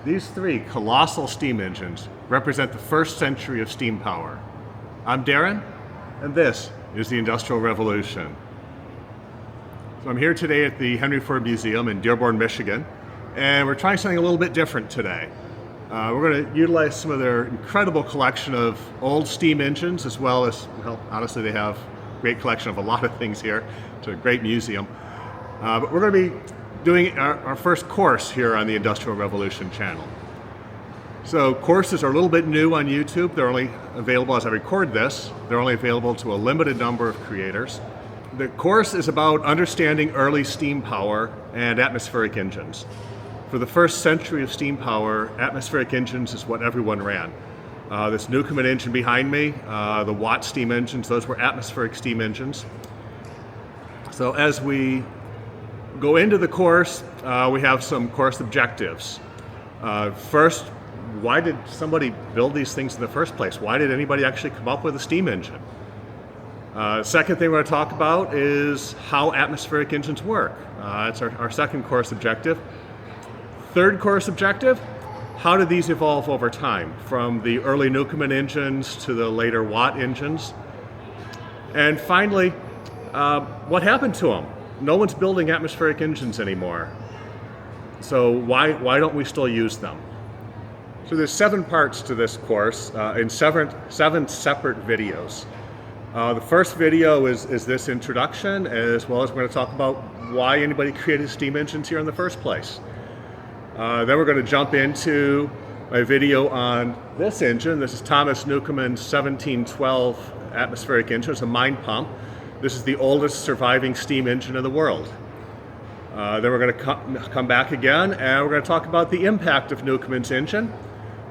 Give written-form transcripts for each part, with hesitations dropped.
These three colossal steam engines represent the first century of steam power. I'm Darren, and this is the Industrial Revolution. So I'm here today at the Henry Ford Museum in Dearborn, Michigan, and we're trying something a little bit different today. We're going to utilize some of their incredible collection of old steam engines, as well as, well, honestly, they have a great collection of a lot of things here. It's a great museum. But we're going to be doing our first course here on the Industrial Revolution channel. So courses are a little bit new on YouTube. They're only available as I record this. They're only available to a limited number of creators. The course is about understanding early steam power and atmospheric engines. For the first century of steam power, atmospheric engines is what everyone ran. This Newcomen engine behind me, the Watt steam engines, those were atmospheric steam engines. So as we go into the course, we have some course objectives. First, why did somebody build these things in the first place? Why did anybody actually come up with a steam engine? Second thing we're going to talk about is how atmospheric engines work. It's our second course objective. Third course objective, how did these evolve over time, from the early Newcomen engines to the later Watt engines? And finally, what happened to them? No one's building atmospheric engines anymore. So why don't we still use them? So there's 7 parts to this course in seven separate videos. The first video is this introduction, as well as we're going to talk about why anybody created steam engines here in the first place. Then we're going to jump into a video on this engine. This is Thomas Newcomen's 1712 atmospheric engine. It's a mine pump. This is the oldest surviving steam engine in the world. Then we're going to come back again, and we're going to talk about the impact of Newcomen's engine,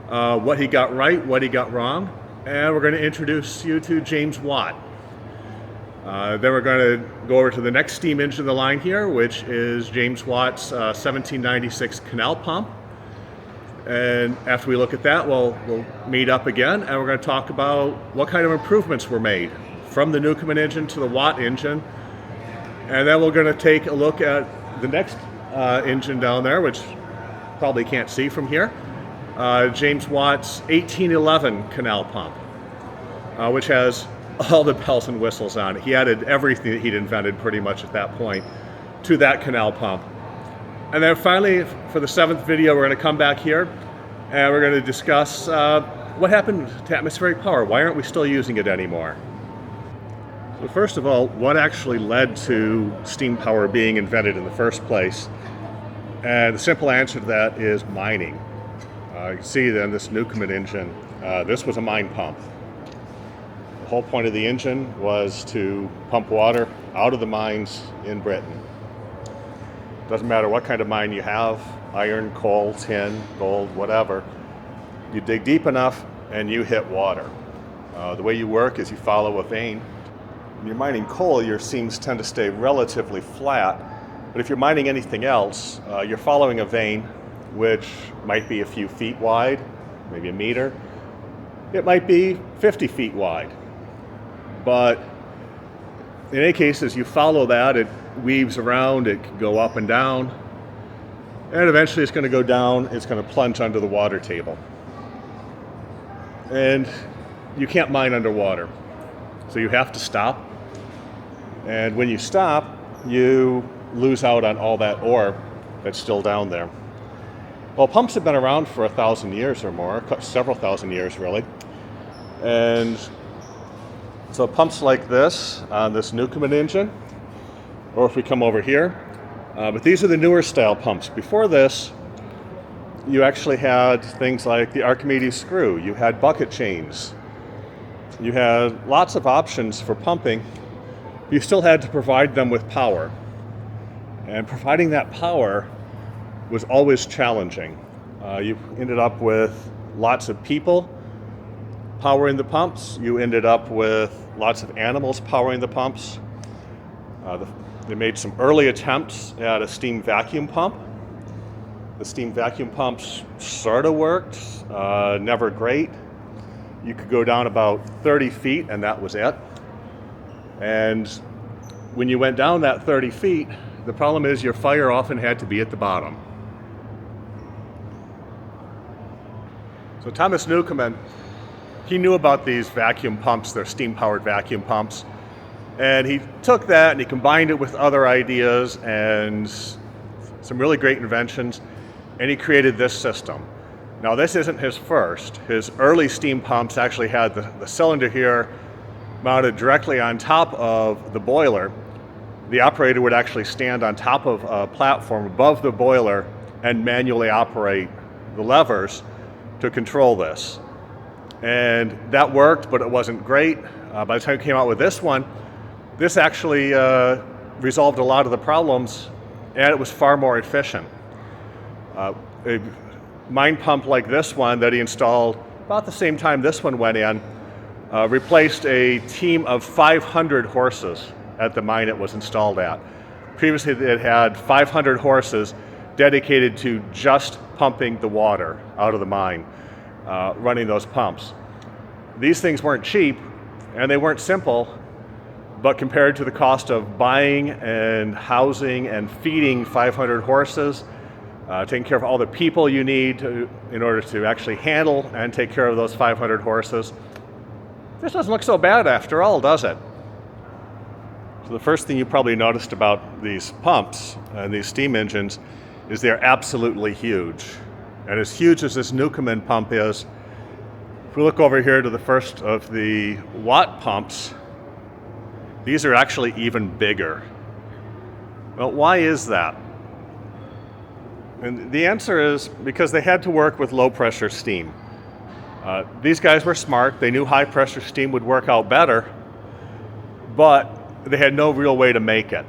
what he got right, what he got wrong, and we're going to introduce you to James Watt. Then we're going to go over to the next steam engine in the line here, which is James Watt's 1796 canal pump. And after we look at that, we'll meet up again, and we're going to talk about what kind of improvements were made from the Newcomen engine to the Watt engine. And then we're going to take a look at the next engine down there, which probably can't see from here, James Watt's 1811 canal pump, which has all the bells and whistles on it. He added everything that he'd invented pretty much at that point to that canal pump. And then finally, for the 7th video, we're going to come back here and we're going to discuss what happened to atmospheric power. Why aren't we still using it anymore? So first of all, what actually led to steam power being invented in the first place? And the simple answer to that is mining. You can see then this Newcomen engine, this was a mine pump. The whole point of the engine was to pump water out of the mines in Britain. Doesn't matter what kind of mine you have, iron, coal, tin, gold, whatever. You dig deep enough and you hit water. The way you work is you follow a vein. When you're mining coal, your seams tend to stay relatively flat, but if you're mining anything else, you're following a vein which might be a few feet wide, maybe a meter. It might be 50 feet wide. But in any case, as you follow that, it weaves around, it can go up and down, and eventually it's going to go down, it's going to plunge under the water table. And you can't mine underwater, so you have to stop. And when you stop, you lose out on all that ore that's still down there. Well, pumps have been around for 1,000 years or more, several thousand years really. And so pumps like this on this Newcomen engine, or if we come over here, but these are the newer style pumps. Before this, you actually had things like the Archimedes screw, you had bucket chains, you had lots of options for pumping. You still had to provide them with power. And providing that power was always challenging. You ended up with lots of people powering the pumps. You ended up with lots of animals powering the pumps. They made some early attempts at a steam vacuum pump. The steam vacuum pumps sort of worked, never great. You could go down about 30 feet and that was it. And when you went down that 30 feet, the problem is your fire often had to be at the bottom. So Thomas Newcomen, he knew about these vacuum pumps, they're steam-powered vacuum pumps, and he took that and he combined it with other ideas and some really great inventions, and he created this system. Now this isn't his first. His early steam pumps actually had the cylinder here mounted directly on top of the boiler. The operator would actually stand on top of a platform above the boiler and manually operate the levers to control this. And that worked, but it wasn't great. By the time we came out with this one, this actually resolved a lot of the problems, and it was far more efficient. A mine pump like this one that he installed about the same time this one went in replaced a team of 500 horses at the mine it was installed at. Previously it had 500 horses dedicated to just pumping the water out of the mine, running those pumps. These things weren't cheap and they weren't simple, but compared to the cost of buying and housing and feeding 500 horses, taking care of all the people you need in order to actually handle and take care of those 500 horses, this doesn't look so bad after all, does it? So the first thing you probably noticed about these pumps and these steam engines is they're absolutely huge. And as huge as this Newcomen pump is, if we look over here to the first of the Watt pumps, these are actually even bigger. Well, why is that? And the answer is because they had to work with low pressure steam. These guys were smart. They knew high pressure steam would work out better, but they had no real way to make it.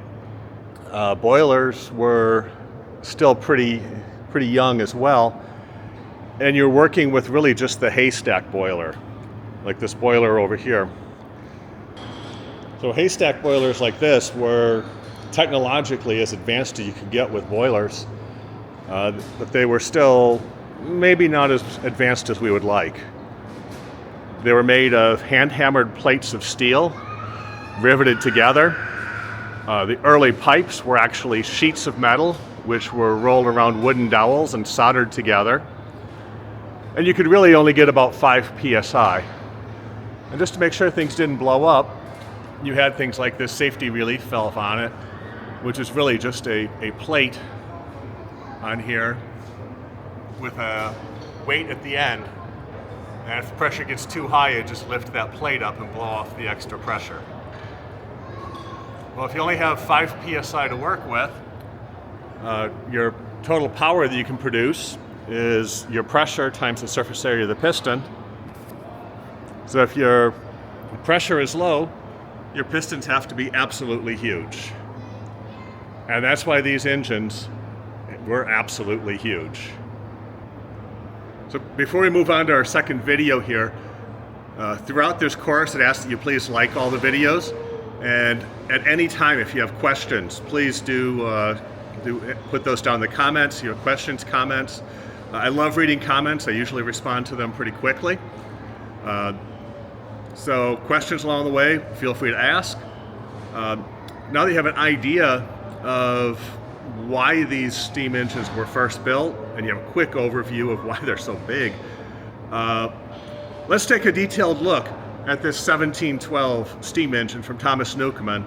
Boilers were still pretty young as well, and you're working with really just the Haystack boiler, like this boiler over here. So Haystack boilers like this were technologically as advanced as you could get with boilers, but they were still maybe not as advanced as we would like. They were made of hand-hammered plates of steel, riveted together. The early pipes were actually sheets of metal, which were rolled around wooden dowels and soldered together. And you could really only get about 5 psi. And just to make sure things didn't blow up, you had things like this safety relief valve on it, which is really just a plate on here with a weight at the end. And if the pressure gets too high, you just lift that plate up and blow off the extra pressure. Well, if you only have 5 psi to work with, your total power that you can produce is your pressure times the surface area of the piston. So if your pressure is low, your pistons have to be absolutely huge. And that's why these engines were absolutely huge. So before we move on to our second video here, throughout this course it asks that you please like all the videos, and at any time if you have questions, please do put those down in the comments. You have questions, comments. I love reading comments. I usually respond to them pretty quickly. So questions along the way, feel free to ask. Now that you have an idea of why these steam engines were first built, and you have a quick overview of why they're so big, let's take a detailed look at this 1712 steam engine from Thomas Newcomen,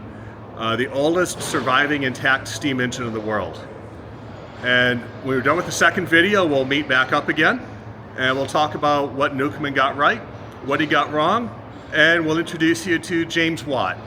the oldest surviving intact steam engine in the world. And when we're done with the second video, we'll meet back up again, and we'll talk about what Newcomen got right, what he got wrong, and we'll introduce you to James Watt.